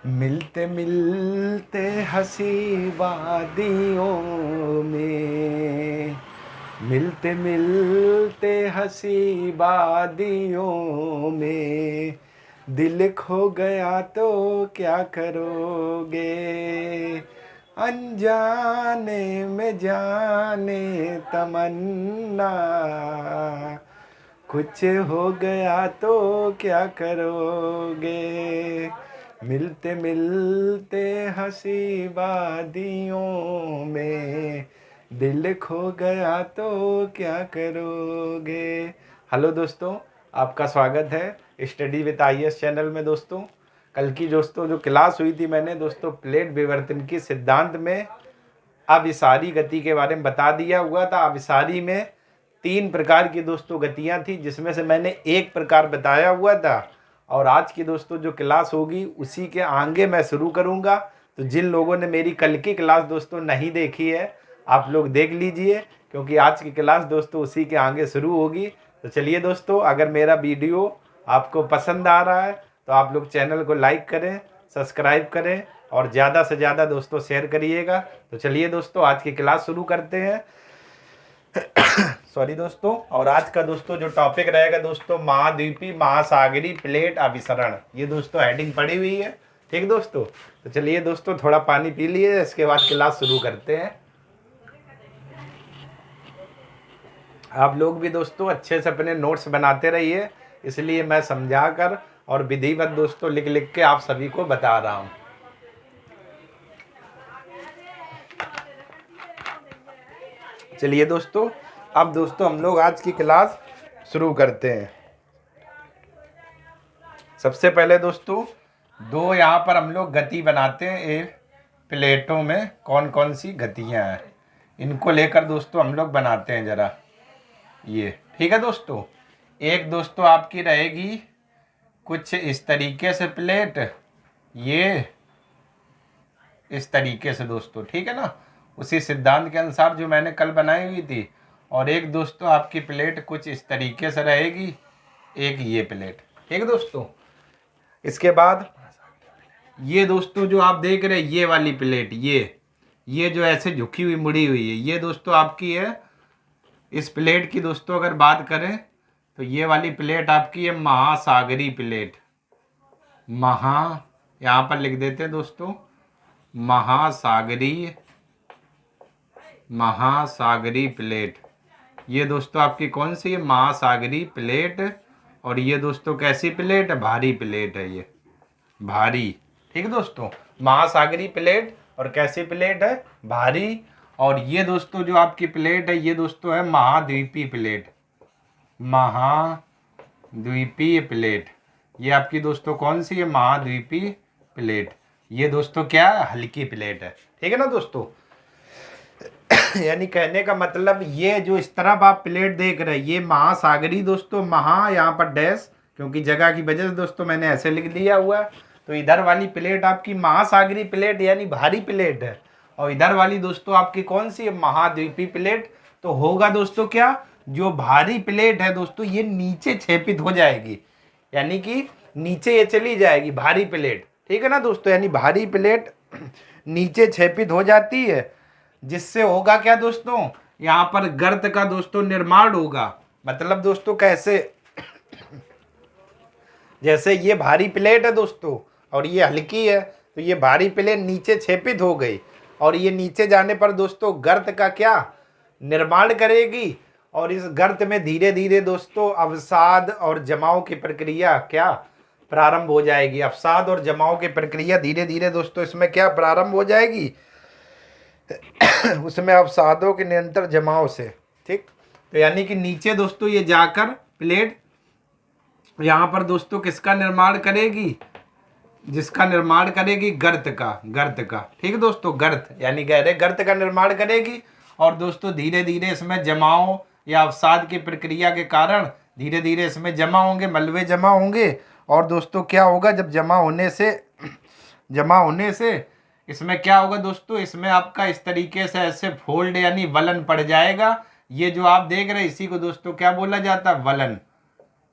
मिलते मिलते हंसी वादियों में, मिलते मिलते हंसी वादियों में, दिल खो गया तो क्या करोगे, अनजाने में जाने तमन्ना, कुछ हो गया तो क्या करोगे, मिलते मिलते हंसी वादियों में, दिल खो गया तो क्या करोगे। हेलो दोस्तों, आपका स्वागत है स्टडी विद आईएएस चैनल में। दोस्तों, कल की दोस्तों जो क्लास हुई थी, मैंने दोस्तों प्लेट विवर्तन की सिद्धांत में अभिसारी गति के बारे में बता दिया हुआ था। अभिसारी में 3 प्रकार की दोस्तों गतियां थी, जिसमें से मैंने एक प्रकार बताया हुआ था। और आज की दोस्तों जो क्लास होगी उसी के आगे मैं शुरू करूंगा। तो जिन लोगों ने मेरी कल की क्लास दोस्तों नहीं देखी है, आप लोग देख लीजिए, क्योंकि आज की क्लास दोस्तों उसी के आगे शुरू होगी। तो चलिए दोस्तों, अगर मेरा वीडियो आपको पसंद आ रहा है तो आप लोग चैनल को लाइक करें, सब्सक्राइब करें और ज़्यादा से ज़्यादा दोस्तों शेयर करिएगा। तो चलिए दोस्तों, आज की क्लास शुरू करते हैं। सॉरी दोस्तों। और आज का दोस्तों जो टॉपिक रहेगा दोस्तों, महाद्वीपी महासागरी प्लेट अभिसरण। ये दोस्तों हेडिंग पड़ी हुई है, ठीक दोस्तों। तो चलिए दोस्तों, थोड़ा पानी पी लिए, इसके बाद क्लास शुरू करते हैं। आप लोग भी दोस्तों अच्छे से अपने नोट्स बनाते रहिए, इसलिए मैं समझा कर और विधिवत दोस्तों लिख लिख के आप सभी को बता रहा हूँ। चलिए दोस्तों, अब दोस्तों हम लोग आज की क्लास शुरू करते हैं। सबसे पहले दोस्तों दो यहाँ पर हम लोग गति बनाते हैं। ये प्लेटों में कौन कौन सी गतियाँ हैं, इनको लेकर दोस्तों हम लोग बनाते हैं जरा। ये ठीक है दोस्तों। एक दोस्तों आपकी रहेगी कुछ इस तरीके से प्लेट, ये इस तरीके से दोस्तों, ठीक है ना, उसी सिद्धांत के अनुसार जो मैंने कल बनाई हुई थी। और एक दोस्तों आपकी प्लेट कुछ इस तरीके से रहेगी, एक ये प्लेट, ठीक है दोस्तों। इसके बाद ये दोस्तों जो आप देख रहे हैं, ये वाली प्लेट, ये जो ऐसे झुकी हुई मुड़ी हुई है, ये दोस्तों आपकी है। इस प्लेट की दोस्तों अगर बात करें तो ये वाली प्लेट आपकी है महासागरी प्लेट। यहाँ पर लिख देते हैं दोस्तों, महासागरी प्लेट। ये दोस्तों आपकी कौन सी है, महासागरी प्लेट। और ये दोस्तों कैसी प्लेट है, भारी प्लेट है, ये भारी, ठीक है दोस्तों। महासागरी प्लेट और कैसी प्लेट है, भारी। और ये दोस्तों जो आपकी प्लेट है, ये दोस्तों है महाद्वीपीय प्लेट, महाद्वीपीय प्लेट। ये आपकी दोस्तों कौन सी है, महाद्वीपीय प्लेट। ये दोस्तों क्या है, हल्की प्लेट है, ठीक है ना दोस्तों। यानी कहने का मतलब, ये जो इस तरफ आप प्लेट देख रहे हैं, ये महासागरी दोस्तों, यहाँ पर डैश, क्योंकि जगह की वजह से दोस्तों मैंने ऐसे लिख दिया हुआ। तो इधर वाली प्लेट आपकी महासागरी प्लेट यानी भारी प्लेट है, और इधर वाली दोस्तों आपकी कौन सी है, महाद्वीपीय प्लेट। तो होगा दोस्तों क्या, जो भारी प्लेट है दोस्तों, ये नीचे छेपित हो जाएगी, यानी कि नीचे ये चली जाएगी भारी प्लेट, ठीक है ना दोस्तों। यानी भारी प्लेट नीचे छेपित हो जाती है, जिससे होगा क्या दोस्तों, यहाँ पर गर्त का दोस्तों निर्माण होगा। मतलब दोस्तों कैसे, जैसे ये भारी प्लेट है दोस्तों और ये हल्की है, तो ये भारी प्लेट नीचे छेपित हो गई, और ये नीचे जाने पर दोस्तों गर्त का क्या निर्माण करेगी। और इस गर्त में धीरे धीरे दोस्तों अवसाद और जमाव की प्रक्रिया क्या प्रारंभ हो जाएगी। अवसाद और जमाव की प्रक्रिया धीरे धीरे दोस्तों इसमें क्या प्रारंभ हो जाएगी, उसमें अवसादों के निरंतर जमाव से, ठीक। तो यानी कि नीचे दोस्तों ये जाकर प्लेट यहाँ पर दोस्तों किसका निर्माण करेगी, जिसका निर्माण करेगी गर्त का, ठीक है दोस्तों। गर्त यानी गहरे गर्त का निर्माण करेगी। और दोस्तों धीरे धीरे इसमें जमाव या अवसाद की प्रक्रिया के कारण धीरे धीरे इसमें जमा होंगे, मलबे जमा होंगे। और दोस्तों क्या होगा, जब जमा होने से इसमें क्या होगा दोस्तों, इसमें आपका इस तरीके से ऐसे फोल्ड यानी वलन पड़ जाएगा। ये जो आप देख रहे हैं इसी को दोस्तों क्या बोला जाता है, वलन,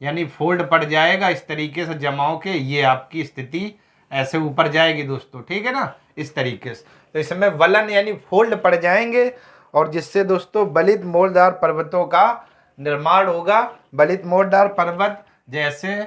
यानी फोल्ड पड़ जाएगा इस तरीके से जमाव के। ये आपकी स्थिति ऐसे ऊपर जाएगी दोस्तों, ठीक है ना, इस तरीके से। तो इसमें वलन यानी फोल्ड पड़ जाएंगे और जिससे दोस्तों बलित मोड़दार पर्वतों का निर्माण होगा। बलित मोड़दार पर्वत जैसे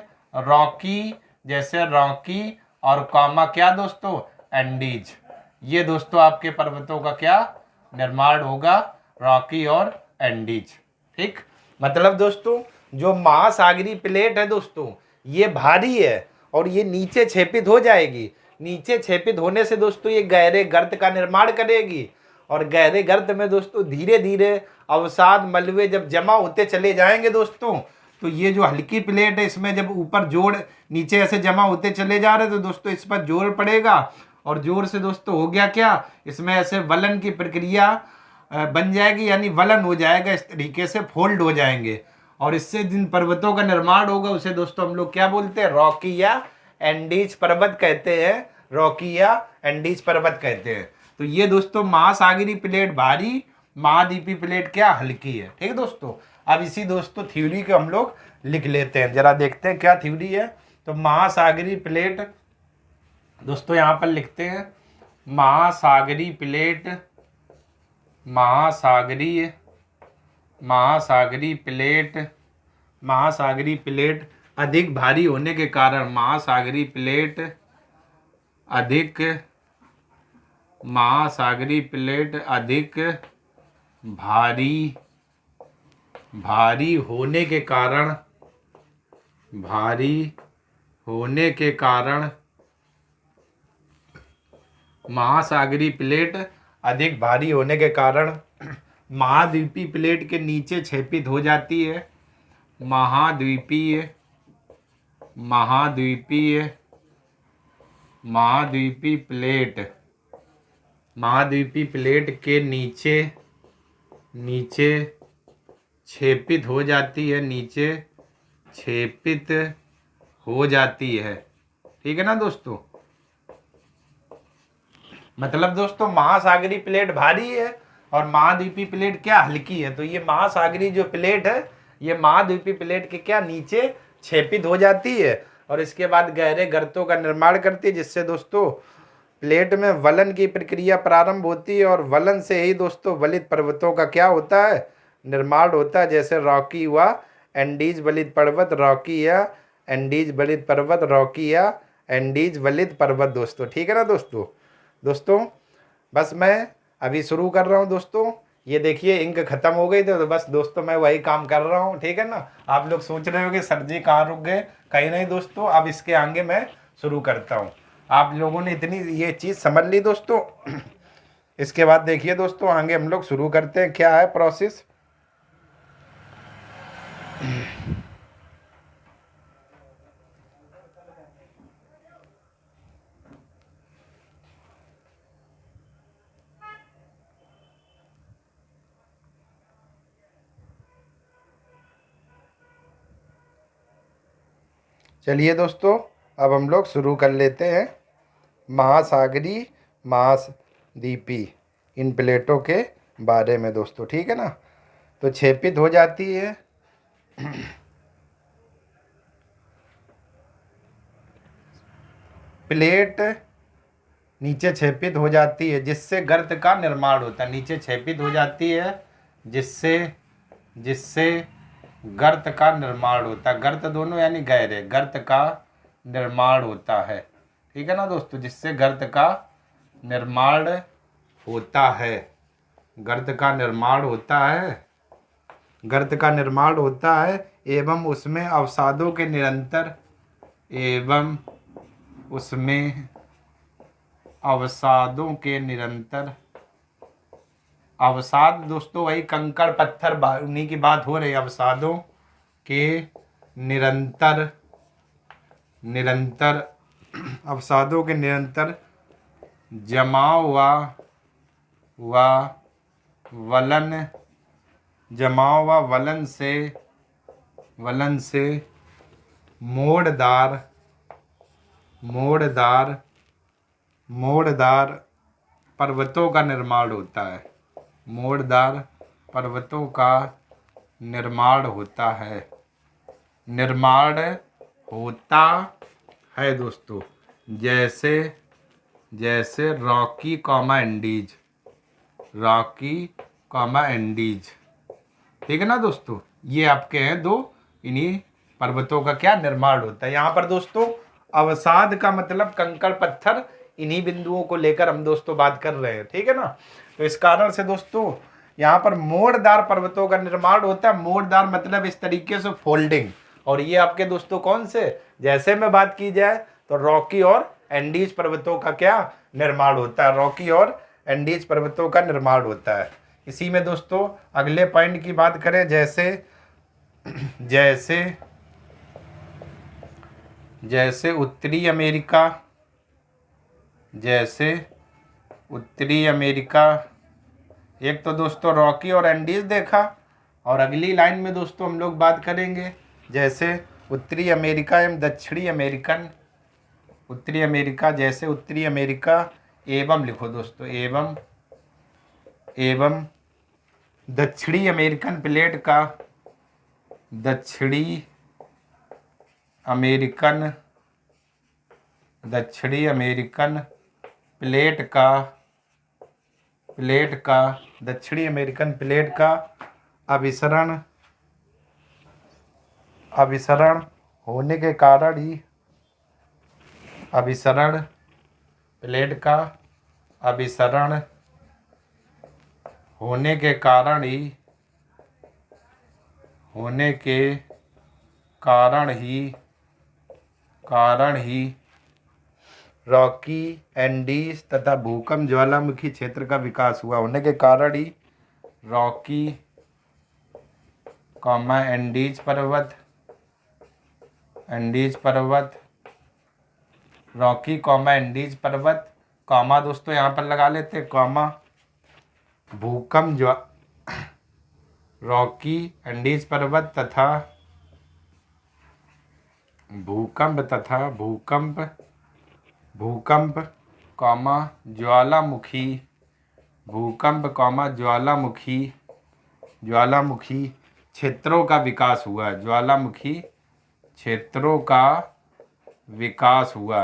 रॉकी और कॉमा क्या दोस्तों, एंडीज। ये दोस्तों आपके पर्वतों का क्या निर्माण होगा, रॉकी और एंडीज। ठीक, मतलब दोस्तों जो महासागरीय प्लेट है दोस्तों ये भारी है और ये नीचे छेपित हो जाएगी। नीचे छेपित होने से दोस्तों ये गहरे गर्त का निर्माण करेगी और गहरे गर्त में दोस्तों धीरे धीरे अवसाद मलबे जब जमा होते चले जाएंगे दोस्तों, तो ये जो हल्की प्लेट है इसमें जब ऊपर जोड़ नीचे ऐसे जमा होते चले जा रहे हैं तो दोस्तों इस पर जोर पड़ेगा और जोर से दोस्तों हो गया क्या, इसमें ऐसे वलन की प्रक्रिया बन जाएगी, यानी वलन हो जाएगा, इस तरीके से फोल्ड हो जाएंगे और इससे जिन पर्वतों का निर्माण होगा उसे दोस्तों हम लोग क्या बोलते हैं, रॉकी या एंडीज पर्वत कहते हैं। रॉकी या एंडीज पर्वत कहते हैं। तो ये दोस्तों महासागरीय प्लेट भारी, महाद्वीपीय प्लेट क्या हल्की है। ठीक है दोस्तों, अब इसी दोस्तों थ्योरी को हम लोग लिख लेते हैं, जरा देखते हैं क्या थ्योरी है। तो महासागरीय प्लेट दोस्तों यहाँ पर लिखते हैं, महासागरीय प्लेट महासागरीय प्लेट अधिक भारी होने के कारण महासागरीय प्लेट अधिक भारी होने के कारण महासागरीय प्लेट अधिक भारी होने के कारण महाद्वीपीय प्लेट के नीचे छेपित हो जाती है। महाद्वीपीय प्लेट के नीचे छेपित हो जाती है, ठीक है ना दोस्तों। मतलब दोस्तों महासागरीय प्लेट भारी है और महाद्वीपीय प्लेट क्या हल्की है। तो ये महासागरीय जो प्लेट है ये महाद्वीपीय प्लेट के क्या नीचे छेपित हो जाती है और इसके बाद गहरे गर्तों का निर्माण करती है, जिससे दोस्तों प्लेट में वलन की प्रक्रिया प्रारंभ होती है और वलन से ही दोस्तों वलित पर्वतों का क्या होता है, निर्माण होता है। जैसे रॉकी हुआ, एंडीज वलित पर्वत, रॉकी या एंडीज वलित पर्वत, रॉकी या एंडीज वलित पर्वत दोस्तों। ठीक है ना दोस्तों बस मैं अभी शुरू कर रहा हूँ दोस्तों। ये देखिए इंक खत्म हो गई तो बस दोस्तों मैं वही काम कर रहा हूँ, ठीक है ना। आप लोग सोच रहे हो कि सर जी कहाँ रुक गए, कहीं नहीं दोस्तों, अब इसके आगे मैं शुरू करता हूँ। आप लोगों ने इतनी ये चीज़ समझ ली दोस्तों। इसके बाद देखिए दोस्तों आगे हम लोग शुरू करते हैं, क्या है प्रोसेस। चलिए दोस्तों अब हम लोग शुरू कर लेते हैं महासागरीय महाद्वीपीय इन प्लेटों के बारे में दोस्तों, ठीक है ना। तो छेपित हो जाती है प्लेट, नीचे छेपित हो जाती है जिससे गर्त का निर्माण होता है। नीचे छेपित हो जाती है जिससे गर्त का निर्माण होता है। गर्त दोनों यानी गहरे, गर्त का निर्माण होता है, ठीक है ना दोस्तों, जिससे गर्त का निर्माण होता है। गर्त का निर्माण होता है एवं उसमें अवसादों के निरंतर अवसाद दोस्तों वही कंकड़ पत्थर, उन्हीं की बात हो रही है। अवसादों के निरंतर जमाव व वलन से मोड़दार पर्वतों का निर्माण होता है। मोड़दार पर्वतों का निर्माण होता है दोस्तों। जैसे जैसे Rocky comma Andes, Rocky comma Andes, ठीक है ना दोस्तों। ये आपके हैं दो, इन्हीं पर्वतों का क्या निर्माण होता है। यहाँ पर दोस्तों अवसाद का मतलब कंकड़ पत्थर, इन्हीं बिंदुओं को लेकर हम दोस्तों बात कर रहे हैं, ठीक है ना। तो इस कारण से दोस्तों यहाँ पर मोड़दार पर्वतों का निर्माण होता है। मोड़दार मतलब इस तरीके से फोल्डिंग। और ये आपके दोस्तों कौन से, जैसे में बात की जाए तो रॉकी और एंडीज पर्वतों का क्या निर्माण होता है, रॉकी और एंडीज पर्वतों का निर्माण होता है। इसी में दोस्तों अगले पॉइंट की बात करें, जैसे जैसे जैसे उत्तरी अमेरिका, जैसे उत्तरी अमेरिका, एक तो दोस्तों रॉकी और एंडीज देखा, और अगली लाइन में दोस्तों हम लोग बात करेंगे जैसे उत्तरी अमेरिका एवं दक्षिणी अमेरिकन, उत्तरी अमेरिका, जैसे उत्तरी अमेरिका एवं लिखो दोस्तों, एवं दक्षिणी अमेरिकन प्लेट का, दक्षिणी अमेरिकन प्लेट का दक्षिणी अमेरिकन प्लेट का अभिसरण होने के कारण ही, अभिसरण प्लेट का अभिसरण होने के कारण ही रॉकी एंडीज तथा भूकंप ज्वालामुखी क्षेत्र का विकास हुआ। होने के कारण ही रॉकी कॉमा एंडीज पर्वत, रॉकी कॉमा एंडीज पर्वत, कॉमा दोस्तों यहाँ पर लगा लेते हैं, कॉमा भूकंप रॉकी एंडीज पर्वत तथा भूकंप कॉमा ज्वालामुखी, ज्वालामुखी क्षेत्रों का विकास हुआ है, ज्वालामुखी क्षेत्रों का विकास हुआ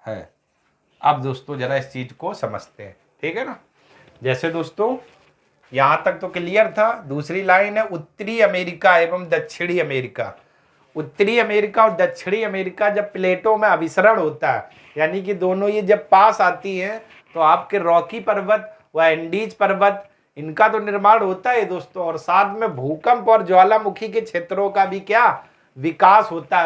है। अब दोस्तों जरा इस चीज को समझते हैं, ठीक है ना। जैसे दोस्तों यहाँ तक तो क्लियर था। दूसरी लाइन है उत्तरी अमेरिका एवं दक्षिणी अमेरिका। उत्तरी अमेरिका और दक्षिणी अमेरिका जब प्लेटों में अभिसरण होता है, यानी कि दोनों ये जब पास आती हैं, तो आपके रॉकी पर्वत व एंडीज पर्वत, इनका तो निर्माण होता है दोस्तों, और साथ में भूकंप और ज्वालामुखी के क्षेत्रों का भी क्या विकास होता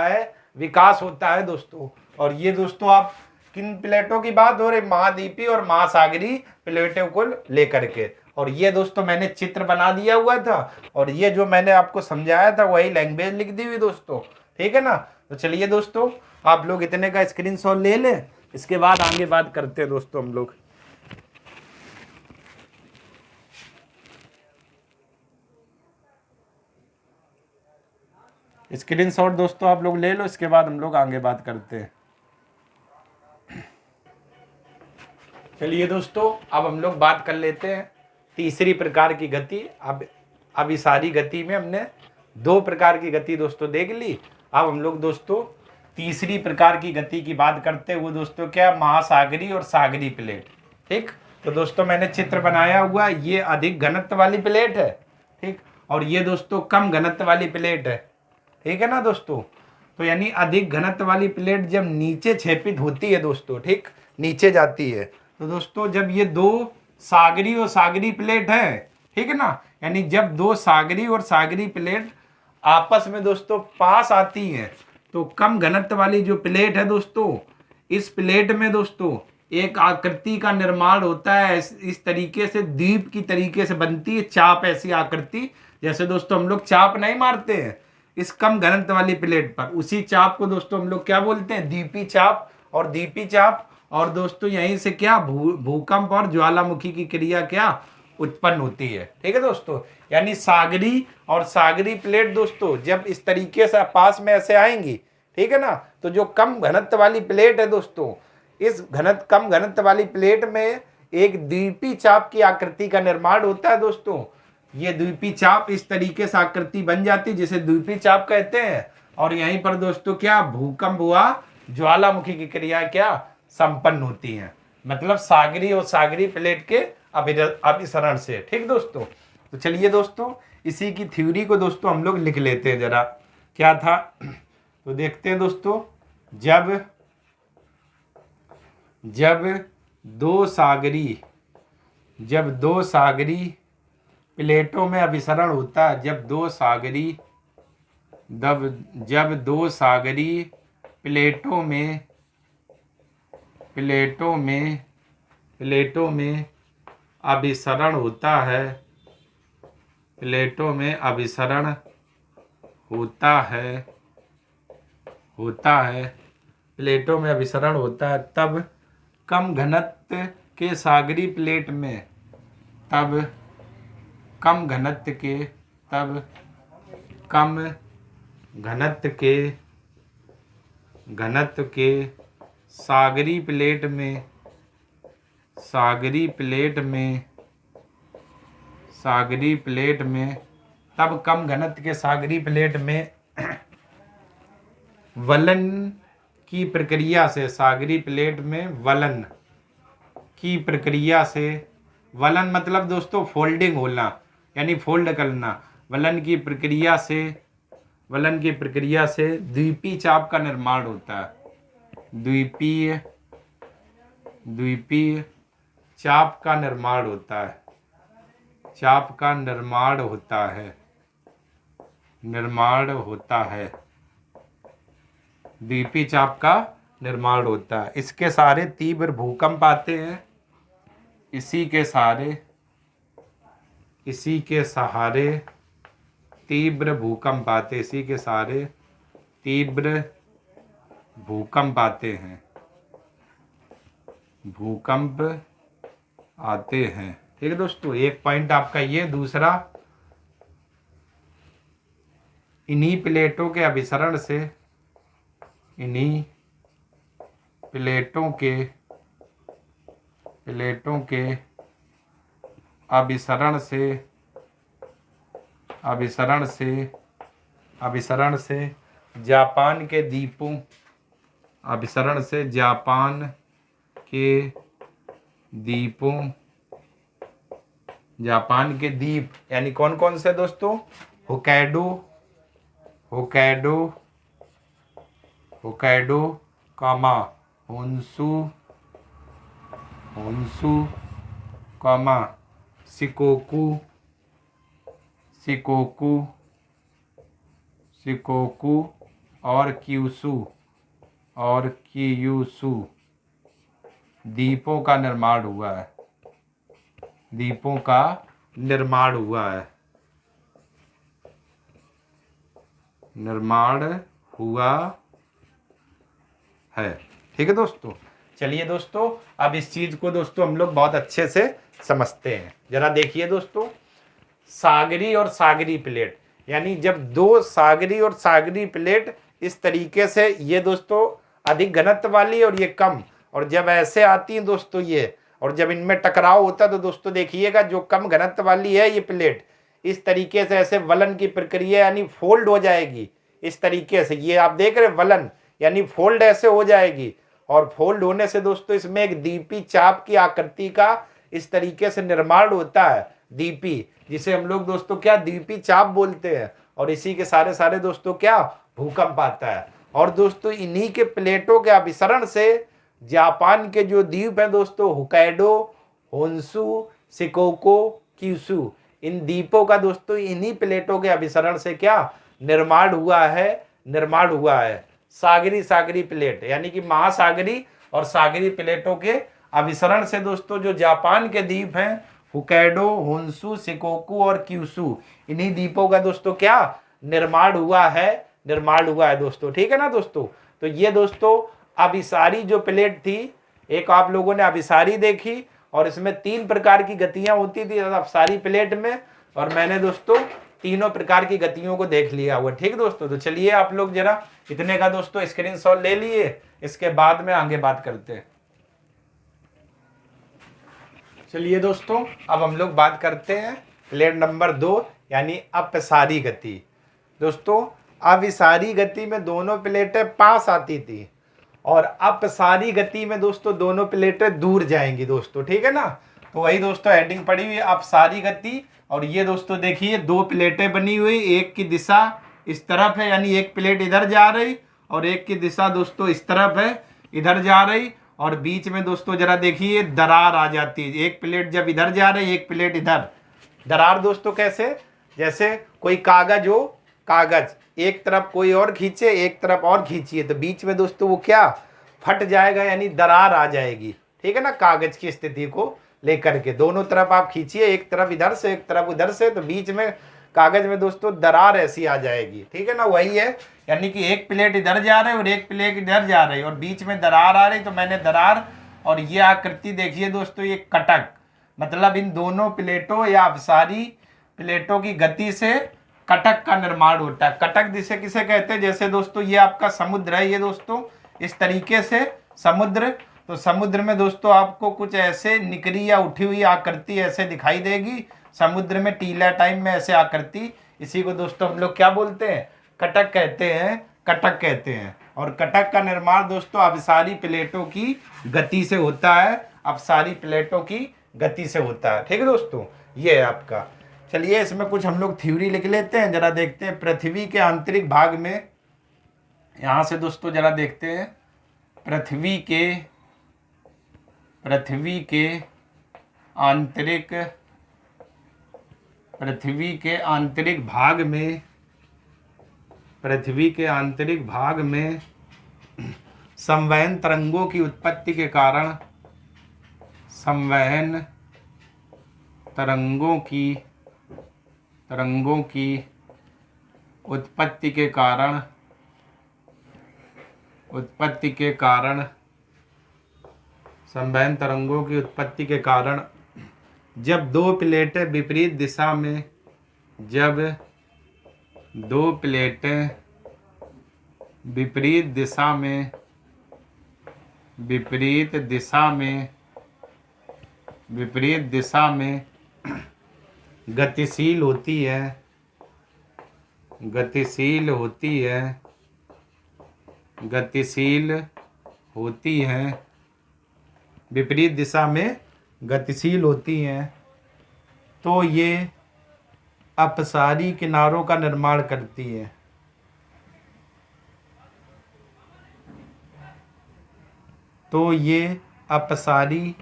है दोस्तों। और ये दोस्तों आप किन प्लेटों की बात हो रही, महाद्वीपीय और महासागरीय प्लेटों को लेकर के। और ये दोस्तों मैंने चित्र बना दिया हुआ था, और ये जो मैंने आपको समझाया था वही लैंग्वेज लिख दी हुई दोस्तों, ठीक है ना। तो चलिए दोस्तों आप लोग इतने का स्क्रीनशॉट ले लें, इसके बाद आगे बात करते हैं दोस्तों हम लोग। स्क्रीनशॉट दोस्तों आप लोग ले लो, इसके बाद हम लोग आगे बात करते हैं। चलिए दोस्तों अब हम लोग बात कर लेते हैं तीसरी प्रकार की गति। अब इस सारी गति में हमने दो प्रकार की गति दोस्तों देख ली। अब हम लोग दोस्तों तीसरी प्रकार की गति की बात करते हैं, वो दोस्तों क्या, महासागरीय और सागरीय प्लेट। ठीक, तो दोस्तों मैंने चित्र बनाया हुआ, ये अधिक घनत्व वाली प्लेट है, ठीक, और ये दोस्तों कम घनत्व वाली प्लेट है, ठीक है ना दोस्तों। तो यानी अधिक घनत्व वाली प्लेट जब नीचे क्षेपित होती है दोस्तों, ठीक, नीचे जाती है, तो दोस्तों जब ये दो सागरी और सागरी प्लेट है, ठीक है ना, यानी जब दो सागरी और सागरी प्लेट आपस में दोस्तों पास आती हैं, तो कम घनत्व वाली जो प्लेट है दोस्तों, इस प्लेट में दोस्तों एक आकृति का निर्माण होता है। इस तरीके से द्वीप की तरीके से बनती है चाप, ऐसी आकृति, जैसे दोस्तों हम लोग चाप नहीं मारते हैं इस कम घनत्व वाली प्लेट पर, उसी चाप को दोस्तों हम लोग क्या बोलते हैं, द्वीपी चाप। और द्वीपी चाप और दोस्तों यहीं से क्या भूकंप और ज्वालामुखी की क्रिया क्या उत्पन्न होती है, ठीक है दोस्तों। यानी सागरी और सागरी प्लेट दोस्तों जब इस तरीके से पास में ऐसे आएंगी, ठीक है ना, तो जो कम घनत्व वाली प्लेट है दोस्तों, इस कम घनत्व वाली प्लेट में एक द्वीपी चाप की आकृति का निर्माण होता है दोस्तों, ये द्वीपी चाप इस तरीके से आकृति बन जाती जिसे द्वीपी चाप कहते हैं। और यहीं पर दोस्तों क्या भूकंप हुआ, ज्वालामुखी की क्रिया क्या संपन्न होती है, मतलब सागरी और सागरी प्लेट के अभिसरण से। ठीक दोस्तों, तो चलिए दोस्तों इसी की थ्योरी को दोस्तों हम लोग लिख लेते हैं जरा, क्या था तो देखते हैं दोस्तों। जब दो सागरी प्लेटों में अभिसरण होता है, जब दो सागरी प्लेटों में अभिसरण होता है, प्लेटों में अभिसरण होता है, तब कम घनत्व के सागरी प्लेट में कम घनत्व के सागरी प्लेट में तब कम घनत्व के सागरी प्लेट में वलन की प्रक्रिया से, सागरी प्लेट में वलन की प्रक्रिया से, वलन मतलब दोस्तों फोल्डिंग होना यानी फोल्ड करना, वलन की प्रक्रिया से द्वीपी चाप का निर्माण होता है, द्वीपीय चाप का निर्माण होता है, द्वीपी चाप का निर्माण होता है। इसके सारे तीव्र भूकंप आते हैं, इसी के सहारे तीव्र भूकंप आते हैं। ठीक है दोस्तों, एक पॉइंट आपका ये। दूसरा, इन्हीं प्लेटों के अभिसरण से जापान के द्वीप यानी कौन कौन से दोस्तों, होक्काइडो, होन्शु, शिकोकू और क्यूशू द्वीपों का निर्माण हुआ है। ठीक है दोस्तों, चलिए दोस्तों अब इस चीज को दोस्तों हम लोग बहुत अच्छे से समझते हैं। जरा देखिए दोस्तों, सागरी और सागरी प्लेट यानी जब दो सागरी और सागरी प्लेट इस तरीके से, ये दोस्तों अधिक घनत्व वाली और ये कम, और जब ऐसे आती हैं दोस्तों ये, और जब इनमें टकराव होता है तो दोस्तों देखिएगा जो कम घनत्व वाली है ये प्लेट इस तरीके से ऐसे वलन की प्रक्रिया यानी फोल्ड हो जाएगी इस तरीके से। ये आप देख रहे वलन यानी फोल्ड ऐसे हो जाएगी, और फोल्ड होने से दोस्तों इसमें एक द्वीपी चाप की आकृति का इस तरीके से निर्माण होता है, द्वीपी, जिसे हम लोग दोस्तों क्या द्वीपी चाप बोलते हैं। और इसी के सारे दोस्तों क्या भूकंप आता है। और दोस्तों इन्हीं के प्लेटों के अभिसरण से जापान के जो द्वीप हैं दोस्तों, होक्काइडो, होन्शु, शिकोको, क्यूशू, इन द्वीपों का दोस्तों इन्हीं प्लेटों के अभिसरण से क्या निर्माण हुआ है सागरी प्लेट यानी कि महासागरी और सागरी प्लेटों के अभिसरण से दोस्तों जो जापान के द्वीप हैं होक्काइडो, होन्शु, शिकोकू और क्यूशू, इन्हीं द्वीपों का दोस्तों क्या निर्माण हुआ है दोस्तों। ठीक है ना दोस्तों, तो ये दोस्तों अभिसारी जो प्लेट थी, एक आप लोगों ने अभिसारी देखी और इसमें 3 प्रकार की गतियां होती थी अभिसारी प्लेट में, और मैंने दोस्तों तीनों प्रकार की गतियों को देख लिया हुआ। ठीक दोस्तों, तो चलिए आप लोग जरा इतने का दोस्तों स्क्रीनशॉट ले लिए, इसके बाद में आगे बात करते हैं। चलिए दोस्तों अब हम लोग बात करते हैं प्लेट नंबर 2 यानी अपसारी गति। दोस्तों अविसारी गति में दोनों प्लेटें पास आती थी और अपसारी गति में दोस्तों दोनों प्लेटें दूर जाएंगी दोस्तों, ठीक है ना। तो वही दोस्तों हेडिंग पड़ी हुई है अपसारी गति। और ये दोस्तों देखिए 2 प्लेटें बनी हुई, एक की दिशा इस तरफ है यानी एक प्लेट इधर जा रही और एक की दिशा दोस्तों इस तरफ है इधर जा रही, और बीच में दोस्तों जरा देखिए दरार आ जाती है। एक प्लेट जब इधर जा रही एक प्लेट इधर, दरार दोस्तों कैसे, जैसे कोई कागज हो, कागज एक तरफ कोई और खींचे एक तरफ और खींचिए तो बीच में दोस्तों वो क्या फट जाएगा यानी दरार आ जाएगी, ठीक है ना। कागज की स्थिति को लेकर के दोनों तरफ आप खींचिए, एक तरफ इधर से एक तरफ उधर से, तो बीच में कागज में दोस्तों दरार ऐसी आ जाएगी, ठीक है ना। वही है यानी कि एक प्लेट इधर जा रही है और एक प्लेट इधर जा रही है और बीच में दरार आ रही, तो मैंने दरार और ये आकृति देखिए दोस्तों, ये कटक, मतलब इन दोनों प्लेटों या अपसारी प्लेटों की गति से कटक का निर्माण होता है। कटक जिसे किसे कहते हैं, जैसे दोस्तों ये आपका समुद्र है, ये दोस्तों इस तरीके से समुद्र, तो समुद्र में दोस्तों आपको कुछ ऐसे निकरी या उठी हुई आकृति ऐसे दिखाई देगी समुद्र में, टीला टाइम में ऐसे आकृति, इसी को दोस्तों हम लोग क्या बोलते हैं, कटक कहते हैं, कटक कहते हैं। और कटक का निर्माण दोस्तों अपसारी प्लेटों की गति से होता है, अपसारी प्लेटों की गति से होता है, ठीक है दोस्तों। ये है आपका, चलिए इसमें कुछ हम लोग थ्योरी लिख लेते हैं, जरा देखते हैं। पृथ्वी के आंतरिक भाग में, यहाँ से दोस्तों जरा देखते हैं, पृथ्वी के आंतरिक भाग में, पृथ्वी के आंतरिक भाग में संवहन तरंगों की उत्पत्ति के कारण, संवहन तरंगों की उत्पत्ति के कारण, संवहन तरंगों की उत्पत्ति के कारण जब दो प्लेटें विपरीत दिशा में, जब दो प्लेटें विपरीत दिशा में गतिशील होती हैं, विपरीत दिशा में गतिशील होती हैं, तो ये अपसारी किनारों का निर्माण करती है। तो ये अपसारी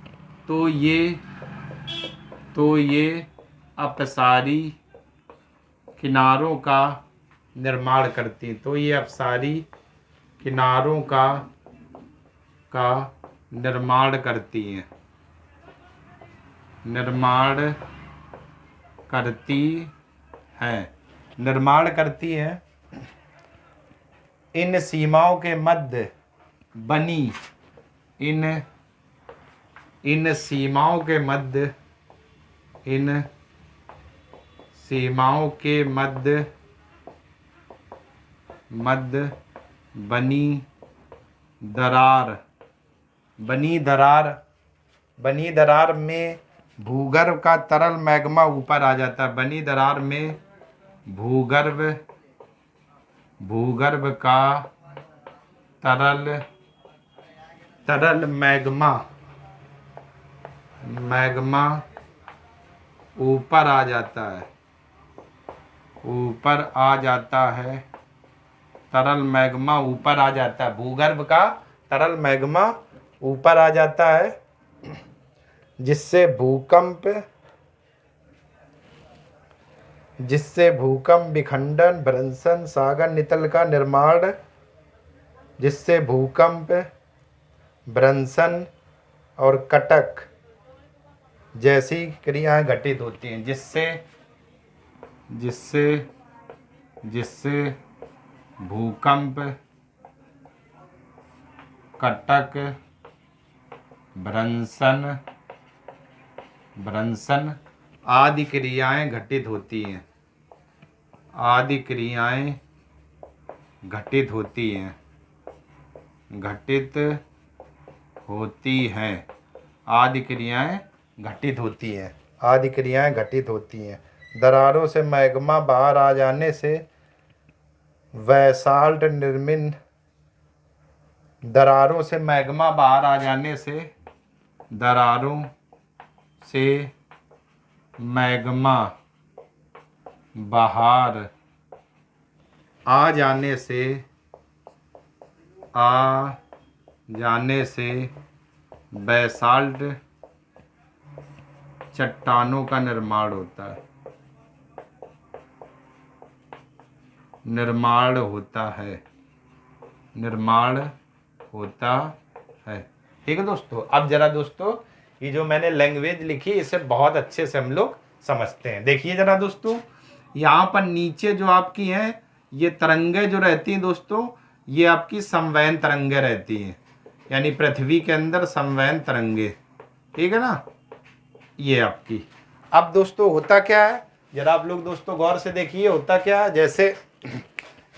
किनारों का निर्माण करती है। तो ये अपसारी किनारों का निर्माण करती हैं, निर्माण करती है। इन सीमाओं के मध्य बनी, इन सीमाओं के मध्य बनी दरार में भूगर्भ का तरल मैग्मा ऊपर आ जाता है। बनी दरार में भूगर्भ का तरल मैग्मा ऊपर आ जाता है, तरल मैग्मा ऊपर आ जाता है, भूगर्भ का तरल मैग्मा ऊपर आ जाता है, जिससे भूकंप, विखंडन, भ्रंशन, सागर नितल का निर्माण, जिससे भूकंप, भ्रंशन और कटक जैसी क्रियाएं घटित होती हैं, जिससे भूकंप, कटक, भ्रंशन आदि क्रियाएं घटित होती हैं, आदि क्रियाएं घटित होती हैं, आदि क्रियाएं घटित होती हैं। दरारों से मैग्मा बाहर आ जाने से बेसाल्ट निर्मित, दरारों से मैग्मा बाहर आ जाने से, दरारों से मैग्मा बाहर आ जाने से, आ जाने से बेसाल्ट चट्टानों का निर्माण होता है, निर्माण होता है, निर्माण होता है। ठीक है दोस्तों। अब जरा दोस्तों ये जो मैंने लैंग्वेज लिखी इसे बहुत अच्छे से हम लोग समझते हैं। देखिए जरा दोस्तों, यहाँ पर नीचे जो आपकी हैं ये तरंगे जो रहती हैं दोस्तों, ये आपकी समवयन तरंगे रहती हैं, यानी पृथ्वी के अंदर समवयन तरंगे। ठीक है ना, ये आपकी। अब दोस्तों होता क्या है, जरा आप लोग दोस्तों गौर से देखिए होता क्या है। जैसे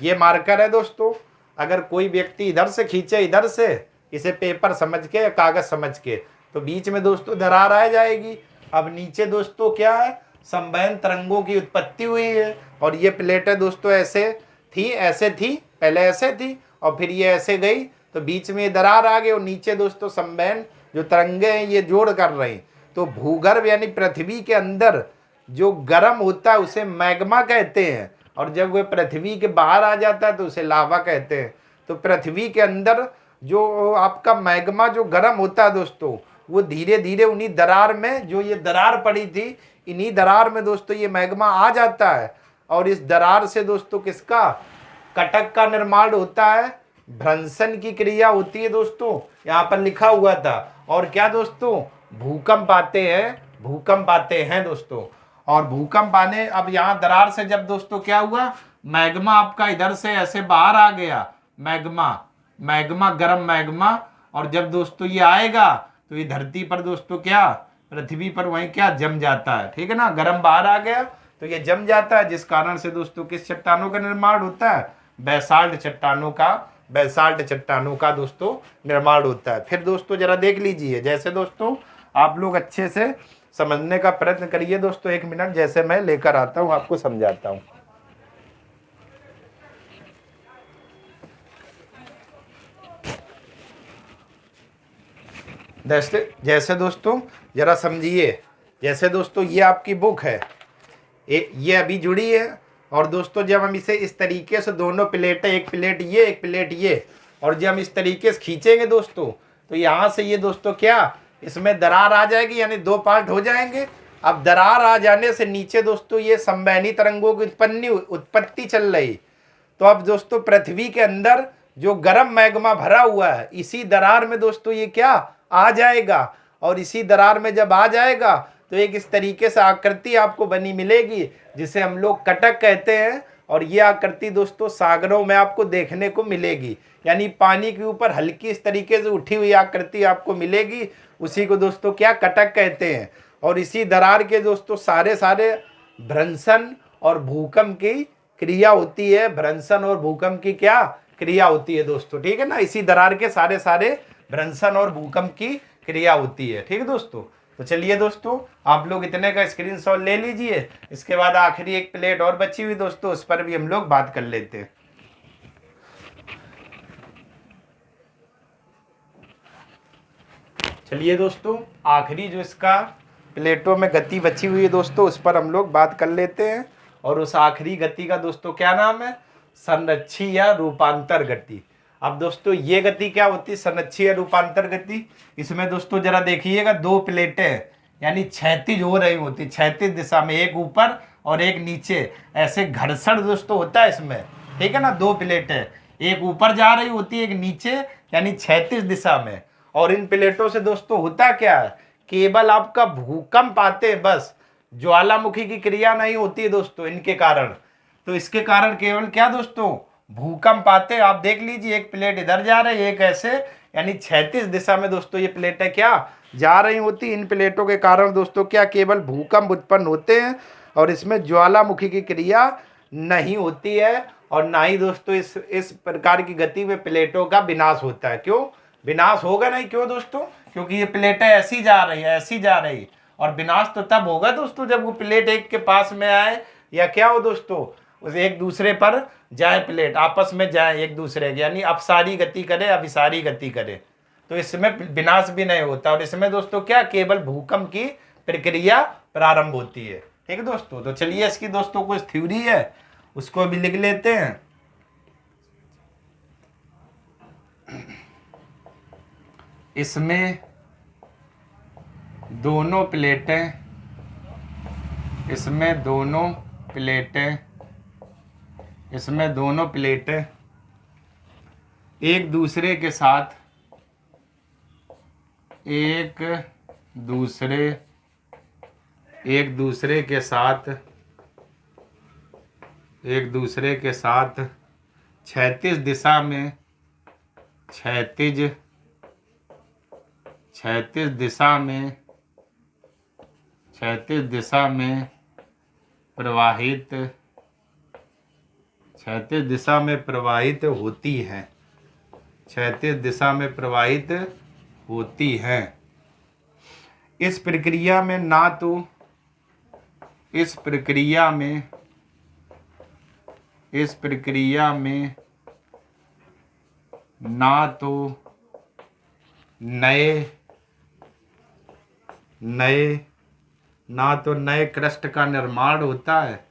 ये मार्कर है दोस्तों, अगर कोई व्यक्ति इधर से खींचे, इधर से इसे पेपर समझ के या कागज समझ के, तो बीच में दोस्तों दरार आ जाएगी। अब नीचे दोस्तों क्या है, समवयन तरंगों की उत्पत्ति हुई है, और ये प्लेटें दोस्तों ऐसे थी, ऐसे थी, पहले ऐसे थी और फिर ये ऐसे गई, तो बीच में दरार आ गई और नीचे दोस्तों समवयन जो तरंगे हैं ये जोड़ कर रही। तो भूगर्भ यानी पृथ्वी के अंदर जो गर्म होता है उसे मैग्मा कहते हैं, और जब वह पृथ्वी के बाहर आ जाता है तो उसे लावा कहते हैं। तो पृथ्वी के अंदर जो आपका मैग्मा जो गर्म होता है दोस्तों, वो धीरे धीरे उन्हीं दरार में, जो ये दरार पड़ी थी, इन्हीं दरार में दोस्तों ये मैग्मा आ जाता है, और इस दरार से दोस्तों किसका, कटक का निर्माण होता है, भ्रंशन की क्रिया होती है दोस्तों, यहाँ पर लिखा हुआ था। और क्या दोस्तों, भूकंप आते हैं, भूकंप आते हैं दोस्तों। और भूकंप आने, अब यहाँ दरार से जब दोस्तों क्या हुआ, मैग्मा आपका इधर से ऐसे बाहर आ गया, मैग्मा, मैग्मा गर्म मैग्मा, और जब दोस्तों ये आएगा तो ये धरती पर दोस्तों क्या, पृथ्वी पर वहीं क्या जम जाता है। ठीक है ना, गर्म बाहर आ गया तो ये जम जाता है, जिस कारण से दोस्तों किस चट्टानों का निर्माण होता है, बेसाल्ट चट्टानों का, बेसाल्ट चट्टानों का दोस्तों निर्माण होता है। फिर दोस्तों जरा देख लीजिए, जैसे दोस्तों आप लोग अच्छे से समझने का प्रयत्न करिए दोस्तों, 1 मिनट जैसे मैं लेकर आता हूं आपको समझाता हूं। जैसे दोस्तों जरा समझिए, जैसे दोस्तों ये आपकी बुक है, ये अभी जुड़ी है, और दोस्तों जब हम इसे इस तरीके से दोनों प्लेटें, एक प्लेट ये, एक प्लेट ये, और जब हम इस तरीके से खींचेंगे दोस्तों, तो यहाँ से ये दोस्तों क्या, इसमें दरार आ जाएगी, यानी 2 पार्ट हो जाएंगे। अब दरार आ जाने से नीचे दोस्तों ये समवयनी तरंगों की उत्पत्ति चल रही। तो अब दोस्तों पृथ्वी के अंदर जो गर्म मैग्मा भरा हुआ है, इसी दरार में दोस्तों ये क्या आ जाएगा, और इसी दरार में जब आ जाएगा तो एक इस तरीके से आकृति आपको बनी मिलेगी, जिसे हम लोग कटक कहते हैं। और ये आकृति दोस्तों सागरों में आपको देखने को मिलेगी, यानी पानी के ऊपर हल्की इस तरीके से उठी हुई आकृति आपको मिलेगी, उसी को दोस्तों क्या, कटक कहते हैं। और इसी दरार के दोस्तों सारे भ्रंशन और भूकंप की क्रिया होती है, भ्रंशन और भूकंप की क्या क्रिया होती है दोस्तों। ठीक है ना, इसी दरार के सारे भ्रंशन और भूकंप की क्रिया होती है। ठीक है दोस्तों, तो चलिए दोस्तों आप लोग इतने का स्क्रीनशॉट ले लीजिए। इसके बाद आखिरी एक प्लेट और बची हुई दोस्तों, उस पर भी हम लोग बात कर लेते हैं। चलिए दोस्तों, आखिरी जो इसका प्लेटों में गति बची हुई है दोस्तों, उस पर हम लोग बात कर लेते हैं। और उस आखिरी गति का दोस्तों क्या नाम है, संरक्षी या रूपांतर गति। अब दोस्तों ये गति क्या होती है, संरक्षी या रूपांतर गति। इसमें दोस्तों जरा देखिएगा, 2 प्लेटें यानी क्षैतिज हो रही होती, क्षैतिज दिशा में, एक ऊपर और एक नीचे, ऐसे घर्षण दोस्तों होता है इसमें। ठीक है ना, 2 प्लेटें, एक ऊपर जा रही होती है, एक नीचे, यानी क्षैतिज दिशा में। और इन प्लेटों से दोस्तों होता क्या है, केवल आपका भूकंप आते, बस ज्वालामुखी की क्रिया नहीं होती है दोस्तों इनके कारण। तो इसके कारण केवल क्या दोस्तों, भूकंप आते। आप देख लीजिए, एक प्लेट इधर जा रही है, एक ऐसे, यानी क्षैतिज दिशा में दोस्तों ये प्लेटें क्या जा रही होती। इन प्लेटों के कारण दोस्तों क्या, केवल भूकंप उत्पन्न होते हैं, और इसमें ज्वालामुखी की क्रिया नहीं होती है, और ना ही दोस्तों इस प्रकार की गति में प्लेटों का विनाश होता है। क्यों विनाश होगा नहीं, क्यों दोस्तों, क्योंकि ये प्लेटें ऐसी जा रही है, ऐसी जा रही, और विनाश तो तब होगा दोस्तों जब वो प्लेट एक के पास में आए या क्या हो दोस्तों, उस एक दूसरे पर जाए, प्लेट आपस में जाए एक दूसरे के, यानी अपसारी गति करे, अभिसारी गति करे, तो इसमें विनाश भी नहीं होता। और इसमें दोस्तों क्या, केवल भूकंप की प्रक्रिया प्रारंभ होती है। ठीक है दोस्तों, तो चलिए इसकी दोस्तों कुछ थ्योरी है उसको भी लिख लेते हैं। इसमें दोनों प्लेटें एक दूसरे के साथ क्षैतिज दिशा में प्रवाहित होती हैं। इस प्रक्रिया में ना तो नए क्रस्ट का निर्माण होता है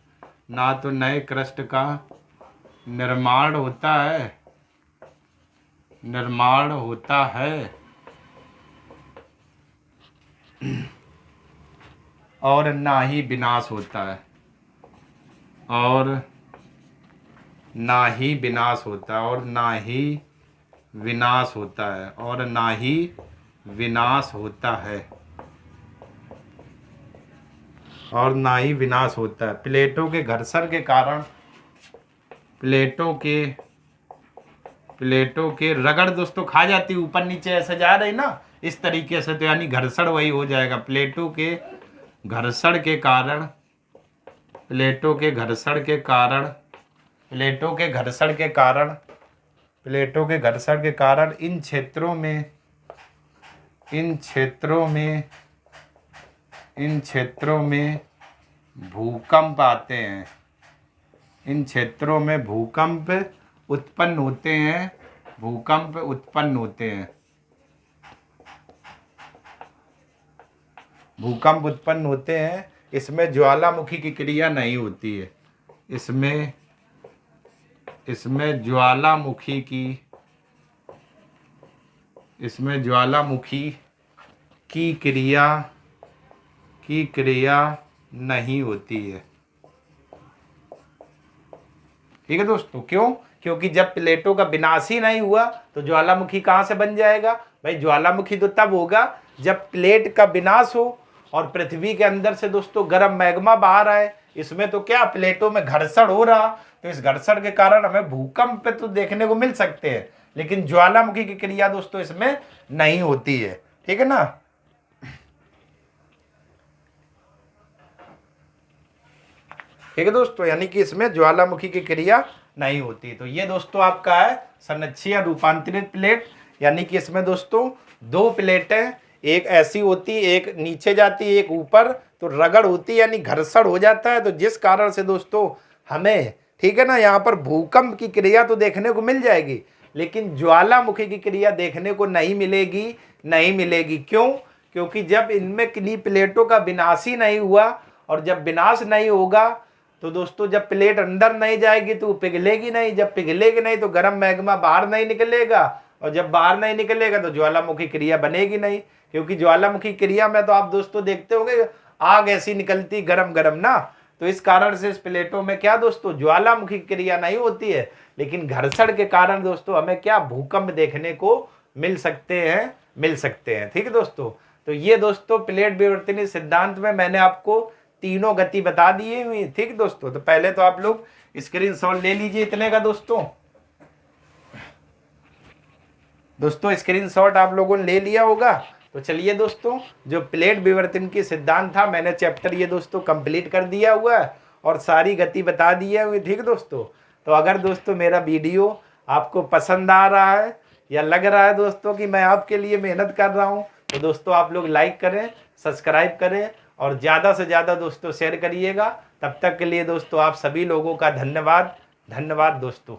और ना ही विनाश होता है, और ना ही विनाश होता है। प्लेटों के घर्षण के कारण प्लेटों के रगड़ दोस्तों खा जाती, ऊपर नीचे ऐसे जा रही ना इस तरीके से, तो यानी घर्षण वही हो जाएगा। प्लेटों के घर्षण के कारण इन क्षेत्रों में भूकंप आते हैं। इन क्षेत्रों में भूकंप उत्पन्न होते हैं। इसमें ज्वालामुखी की क्रिया नहीं होती है। इसमें ज्वालामुखी की क्रिया नहीं होती है। ठीक है दोस्तों, क्यों? क्योंकि जब प्लेटों का विनाश ही नहीं हुआ तो ज्वालामुखी कहाँ से बन जाएगा भाई? ज्वालामुखी तो तब होगा जब प्लेट का विनाश हो और पृथ्वी के अंदर से दोस्तों गर्म मैग्मा बाहर आए। इसमें तो क्या, प्लेटों में घर्षण हो रहा, तो इस घर्षण के कारण हमें भूकंप तो देखने को मिल सकते हैं, लेकिन ज्वालामुखी की क्रिया दोस्तों इसमें नहीं होती है। ठीक है ना? ठीक है दोस्तों, यानी कि इसमें ज्वालामुखी की क्रिया नहीं होती। तो ये दोस्तों आपका है संरक्षीय रूपांतरित प्लेट, यानी कि इसमें दोस्तों दो प्लेटें, एक ऐसी होती, एक नीचे जाती, एक ऊपर, तो रगड़ होती यानी घर्षण हो जाता है, तो जिस कारण से दोस्तों हमें, ठीक है ना, यहाँ पर भूकंप की क्रिया तो देखने को मिल जाएगी, लेकिन ज्वालामुखी की क्रिया देखने को नहीं मिलेगी। क्यों? क्योंकि जब इनमें किन्हीं प्लेटों का विनाश ही नहीं हुआ, और जब विनाश नहीं होगा तो दोस्तों जब प्लेट अंदर नहीं जाएगी तो पिघलेगी नहीं, जब पिघलेगी नहीं तो गर्म मैग्मा बाहर नहीं निकलेगा, और जब बाहर नहीं निकलेगा तो ज्वालामुखी क्रिया बनेगी नहीं। क्योंकि ज्वालामुखी क्रिया में तो आप दोस्तों देखते होंगे आग ऐसी निकलती गरम ना, तो इस कारण से इस प्लेटों में क्या दोस्तों ज्वालामुखी क्रिया नहीं होती है, लेकिन घर्षण के कारण दोस्तों हमें क्या, भूकंप देखने को मिल सकते हैं। ठीक है दोस्तों, तो ये दोस्तों प्लेट विवर्तनीय सिद्धांत में मैंने आपको तीनों गति बता दिए हुई। ठीक दोस्तों, तो पहले तो आप लोग स्क्रीनशॉट ले लीजिए इतने का दोस्तों स्क्रीनशॉट आप लोगों ने ले लिया होगा। तो चलिए दोस्तों, जो प्लेट विवर्तन की सिद्धांत था मैंने चैप्टर ये दोस्तों कंप्लीट कर दिया हुआ है और सारी गति बता दी है हुई। ठीक दोस्तों, तो अगर दोस्तों मेरा वीडियो आपको पसंद आ रहा है या लग रहा है दोस्तों कि मैं आपके लिए मेहनत कर रहा हूँ, तो दोस्तों आप लोग लाइक करें, सब्सक्राइब करें और ज़्यादा से ज़्यादा दोस्तों शेयर करिएगा। तब तक के लिए दोस्तों आप सभी लोगों का धन्यवाद। धन्यवाद दोस्तों।